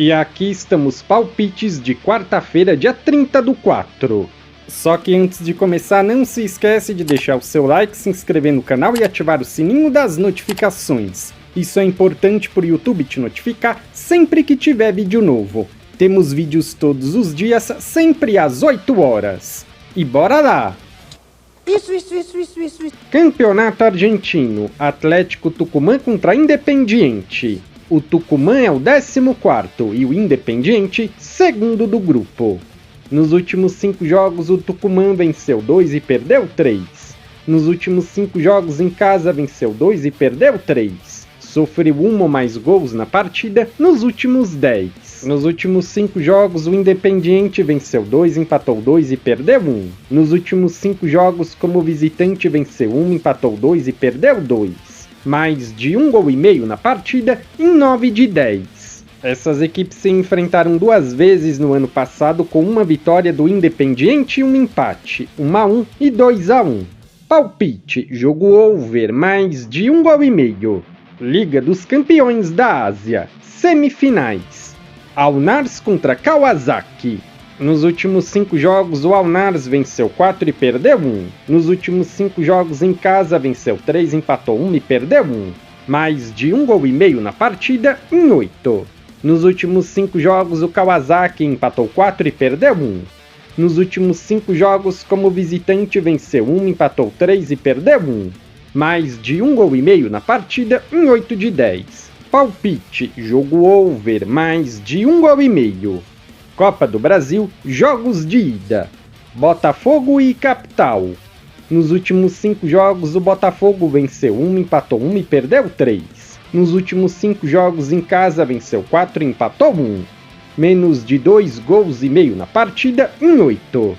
E aqui estamos palpites de quarta-feira, dia 30/4. Só que antes de começar, não se esquece de deixar o seu like, se inscrever no canal e ativar o sininho das notificações. Isso é importante para o YouTube te notificar sempre que tiver vídeo novo. Temos vídeos todos os dias, sempre às 8 horas. E bora lá! Isso. Campeonato Argentino, Atlético Tucumã contra Independiente. O Tucumã é o 14º e o Independiente, segundo do grupo. Nos últimos 5 jogos, o Tucumã venceu 2 e perdeu 3. Nos últimos 5 jogos em casa, venceu 2 e perdeu 3. Sofreu 1 ou mais gols na partida nos últimos 10. Nos últimos 5 jogos, o Independiente venceu 2, empatou 2 e perdeu 1. Nos últimos 5 jogos, como visitante, venceu 1, empatou 2 e perdeu 2. Mais de 1 gol e meio na partida em 9 de 10. Essas equipes se enfrentaram 2 vezes no ano passado, com uma vitória do Independiente e um empate, 1-1 e 2-1. Palpite, jogo over, mais de 1 gol e meio. Liga dos Campeões da Ásia, semifinais. Al-Nassr contra Kawasaki. Nos últimos 5 jogos, o Al-Nassr venceu 4 e perdeu 1. Nos últimos 5 jogos em casa, venceu 3, empatou 1 e perdeu 1. Mais de 1 gol e meio na partida em 8. Nos últimos 5 jogos, o Kawasaki empatou 4 e perdeu 1. Nos últimos 5 jogos, como visitante, venceu 1, empatou 3 e perdeu 1. Mais de 1 gol e meio na partida em 8 de 10. Palpite, jogo over, mais de 1 gol e meio. Copa do Brasil, jogos de ida. Botafogo e Capital. Nos últimos 5 jogos, o Botafogo venceu 1, empatou 1 e perdeu 3. Nos últimos 5 jogos em casa, venceu 4 e empatou 1. Menos de 2 gols e meio na partida em 8.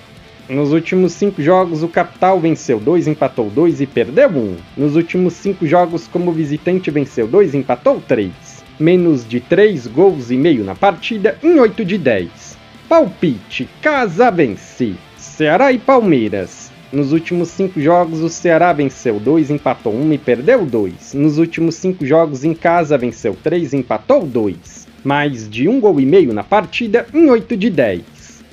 Nos últimos 5 jogos, o Capital venceu 2, empatou 2 e perdeu 1. Nos últimos 5 jogos, como visitante, venceu 2 e empatou 3. Menos de 3 gols e meio na partida em 8 de 10. Palpite, casa vence. Ceará e Palmeiras. Nos últimos 5 jogos, o Ceará venceu 2, empatou 1 e perdeu 2. Nos últimos 5 jogos em casa, venceu 3 e empatou 2. Mais de 1 gol e meio na partida em 8 de 10.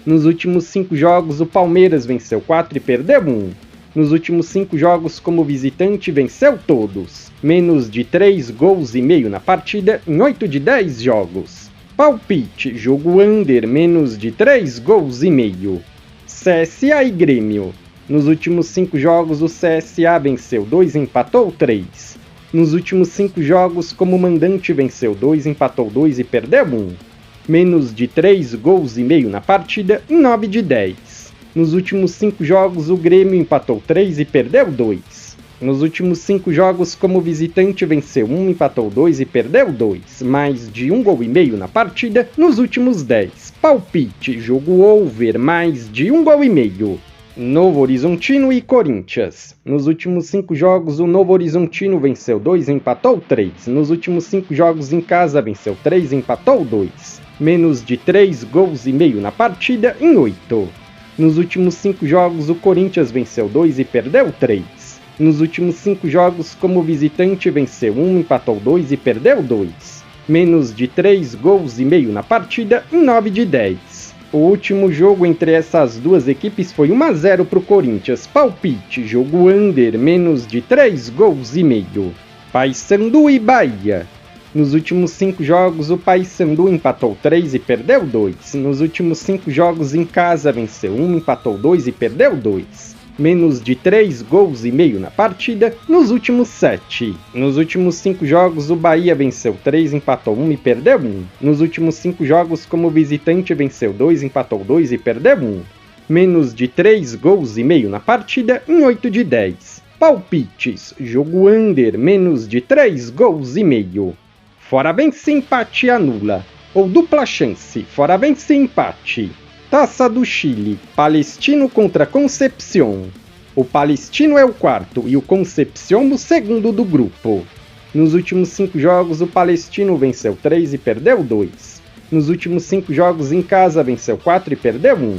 Nos últimos 5 jogos, o Palmeiras venceu 4 e perdeu 1. Nos últimos 5 jogos como visitante, venceu todos. Menos de 3 gols e meio na partida em 8 de 10 jogos. Palpite, jogo under, menos de 3 gols e meio. CSA e Grêmio. Nos últimos 5 jogos, o CSA venceu 2 e empatou 3. Nos últimos 5 jogos, como mandante, venceu 2, empatou 2 e perdeu 1. Menos de 3 gols e meio na partida em 9 de 10. Nos últimos 5 jogos, o Grêmio empatou 3 e perdeu 2. Nos últimos 5 jogos, como visitante, venceu 1, empatou 2 e perdeu 2. Mais de 1 gol e meio na partida nos últimos 10. Palpite, jogo over, mais de 1 gol e meio. Novo Horizontino e Corinthians. Nos últimos 5 jogos, o Novo Horizontino venceu 2 e empatou 3. Nos últimos 5 jogos em casa, venceu 3 e empatou 2. Menos de 3 gols e meio na partida em 8. Nos últimos 5 jogos, o Corinthians venceu 2 e perdeu 3. Nos últimos 5 jogos, como visitante, venceu 1, empatou 2 e perdeu 2. Menos de 3 gols e meio na partida em 9 de 10. O último jogo entre essas duas equipes foi 1-0 para o Corinthians. Palpite, jogo under, menos de 3 gols e meio. Paysandu e Bahia. Nos últimos 5 jogos, o Paysandu empatou 3 e perdeu 2. Nos últimos 5 jogos em casa, venceu 1, empatou 2 e perdeu 2. Menos de 3 gols e meio na partida nos últimos 7. Nos últimos 5 jogos, o Bahia venceu 3, empatou 1 e perdeu 1. Nos últimos 5 jogos, como visitante, venceu 2, empatou 2 e perdeu 1. Menos de 3 gols e meio na partida em 8 de 10. Palpites, jogo under, menos de 3 gols e meio. Fora vence, empate anula. Ou dupla chance, fora vence, empate. Taça do Chile, Palestino contra Concepción. O Palestino é o 4º e o Concepción o 2º do grupo. Nos últimos 5 jogos, o Palestino venceu 3 e perdeu 2. Nos últimos 5 jogos em casa, venceu 4 e perdeu 1.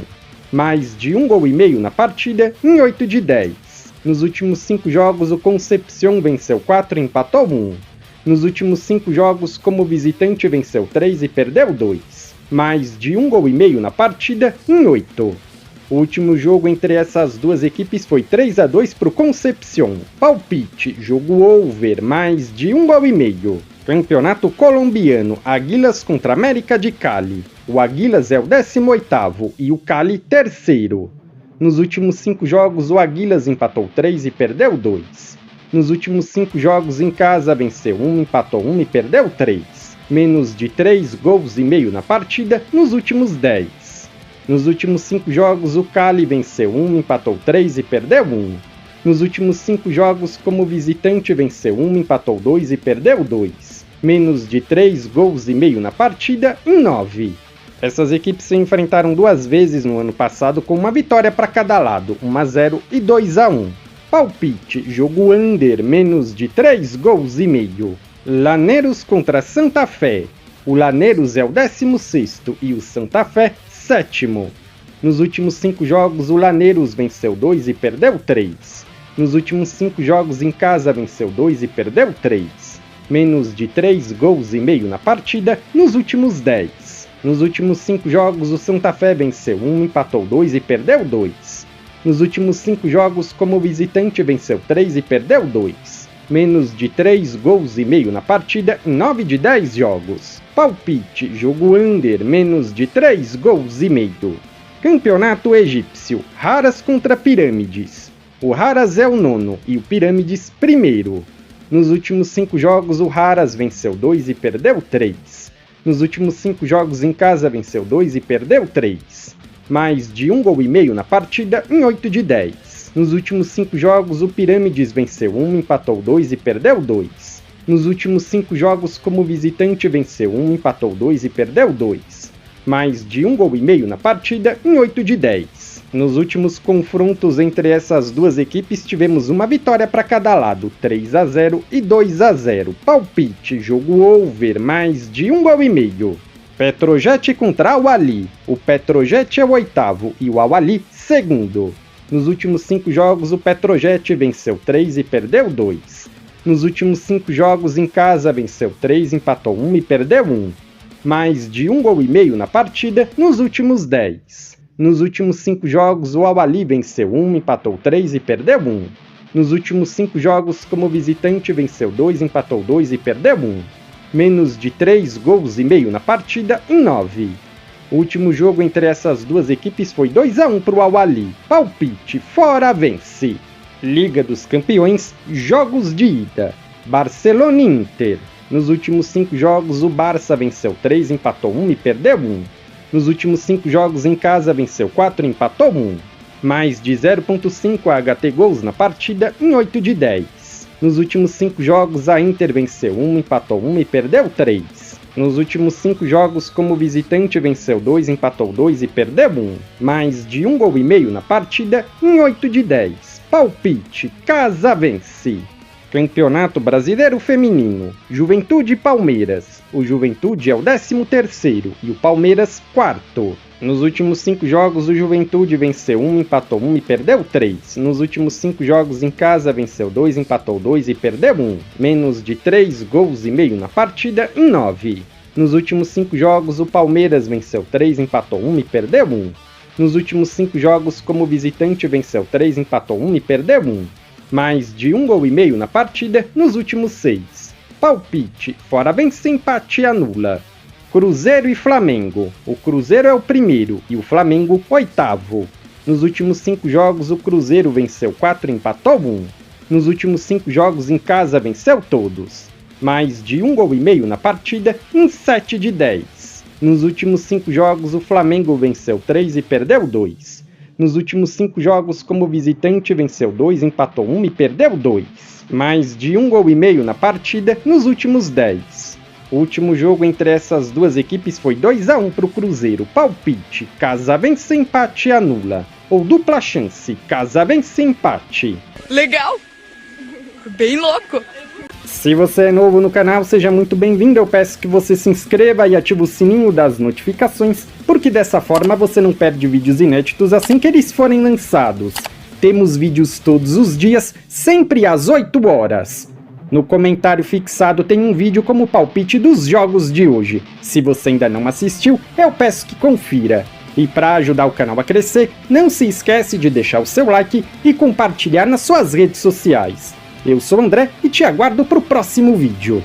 Mais de 1 gol e meio na partida em 8 de 10. Nos últimos 5 jogos, o Concepción venceu 4 e empatou 1. Nos últimos 5 jogos, como visitante, venceu 3 e perdeu 2. mais de 1,5 gols na partida em 8. O último jogo entre essas duas equipes foi 3-2 para o Concepción. Palpite, jogo over, mais de 1,5 gols. Campeonato colombiano, Águilas contra América de Cali. O Águilas é o 18º e o Cali terceiro. Nos últimos 5 jogos, o Águilas empatou 3 e perdeu 2. Nos últimos 5 jogos em casa, venceu 1, empatou 1 e perdeu 3. Menos de 3,5 gols na partida nos últimos 10. Nos últimos 5 jogos, o Cali venceu 1, empatou 3 e perdeu 1. Nos últimos 5 jogos, como visitante, venceu 1, empatou 2 e perdeu 2. Menos de 3,5 gols na partida em 9. Essas equipes se enfrentaram 2 vezes no ano passado com uma vitória para cada lado, 1-0 e 2-1. Palpite, jogo under, menos de 3,5 gols. Lanús contra Santa Fé. O Lanús é o 16º e o Santa Fé, 7º. Nos últimos 5 jogos, o Lanús venceu 2 e perdeu 3. Nos últimos 5 jogos em casa, venceu 2 e perdeu 3. Menos de 3,5 gols na partida nos últimos 10. Nos últimos 5 jogos, o Santa Fé venceu 1, empatou 2 e perdeu 2. Nos últimos 5 jogos, como visitante, venceu 3 e perdeu 2. Menos de 3,5 gols na partida em 9 de 10 jogos. Palpite, jogo under, menos de 3,5 gols. Campeonato egípcio, Haras contra Pirâmides. O Haras é o 9º e o Pirâmides primeiro. Nos últimos 5 jogos, o Haras venceu 2 e perdeu 3. Nos últimos 5 jogos em casa, venceu 2 e perdeu 3. Mais de 1,5 gols na partida em 8 de 10. Nos últimos 5 jogos, o Pirâmides venceu 1, empatou 2 e perdeu 2. Nos últimos 5 jogos, como visitante, venceu 1, empatou 2 e perdeu 2. Mais de 1,5 gols na partida em 8 de 10. Nos últimos confrontos entre essas duas equipes, tivemos uma vitória para cada lado, 3-0 e 2-0. Palpite, jogo over, mais de 1,5 gols. Petrojet contra Al-Ahly. O Petrojet é o 8º e o Al-Ahly, segundo. Nos últimos 5 jogos, o Petrojet venceu 3 e perdeu 2. Nos últimos 5 jogos em casa, venceu 3, empatou 1 e perdeu 1. Mais de 1,5 gols na partida nos últimos 10. Nos últimos 5 jogos, o Al-Ahly venceu 1, empatou 3 e perdeu 1. Nos últimos 5 jogos, como visitante, venceu 2, empatou 2 e perdeu 1. Menos de 3,5 gols na partida em 9. O último jogo entre essas duas equipes foi 2-1 para o Al-Ahly. Palpite, fora vence. Liga dos Campeões, jogos de ida. Barcelona e Inter. Nos últimos 5 jogos, o Barça venceu 3, empatou 1 e perdeu 1. Nos últimos 5 jogos em casa, venceu 4 e empatou 1. Mais de 0,5 HT gols na partida em 8 de 10. Nos últimos 5 jogos, a Inter venceu 1, empatou 1 e perdeu 3. Nos últimos 5 jogos, como visitante, venceu 2, empatou 2 e perdeu 1. Mais de 1,5 gols na partida em 8 de 10. Palpite, casa vence. Campeonato Brasileiro Feminino, Juventude e Palmeiras. O Juventude é o 13º e o Palmeiras 4º. Nos últimos 5 jogos, o Juventude venceu 1, empatou 1 e perdeu 3. Nos últimos 5 jogos em casa, venceu 2, empatou 2 e perdeu 1. Menos de 3,5 gols na partida em 9. Nos últimos 5 jogos, o Palmeiras venceu 3, empatou 1 e perdeu 1. Nos últimos 5 jogos, como visitante, venceu 3, empatou 1 e perdeu 1. Mais de 1,5 gols na partida nos últimos 6. Palpite, fora vence, empate e anula. Cruzeiro e Flamengo. O Cruzeiro é o 1º e o Flamengo 8º. Nos últimos 5 jogos, o Cruzeiro venceu 4 e empatou 1. Nos últimos 5 jogos em casa, venceu todos. Mais de 1,5 gols na partida em 7 de 10. Nos últimos 5 jogos, o Flamengo venceu 3 e perdeu 2. Nos últimos 5 jogos, como visitante, venceu 2, empatou 1 e perdeu 2. Mais de 1,5 gols na partida nos últimos 10. O último jogo entre essas duas equipes foi 2-1 para o Cruzeiro. Palpite, casa vence, empate e anula. Ou dupla chance, casa vence, empate. Legal! Bem louco! Se você é novo no canal, seja muito bem-vindo. Eu peço que você se inscreva e ative o sininho das notificações, porque dessa forma você não perde vídeos inéditos assim que eles forem lançados. Temos vídeos todos os dias, sempre às 8 horas. No comentário fixado tem um vídeo como palpite dos jogos de hoje. Se você ainda não assistiu, eu peço que confira. E para ajudar o canal a crescer, não se esquece de deixar o seu like e compartilhar nas suas redes sociais. Eu sou o André e te aguardo para o próximo vídeo.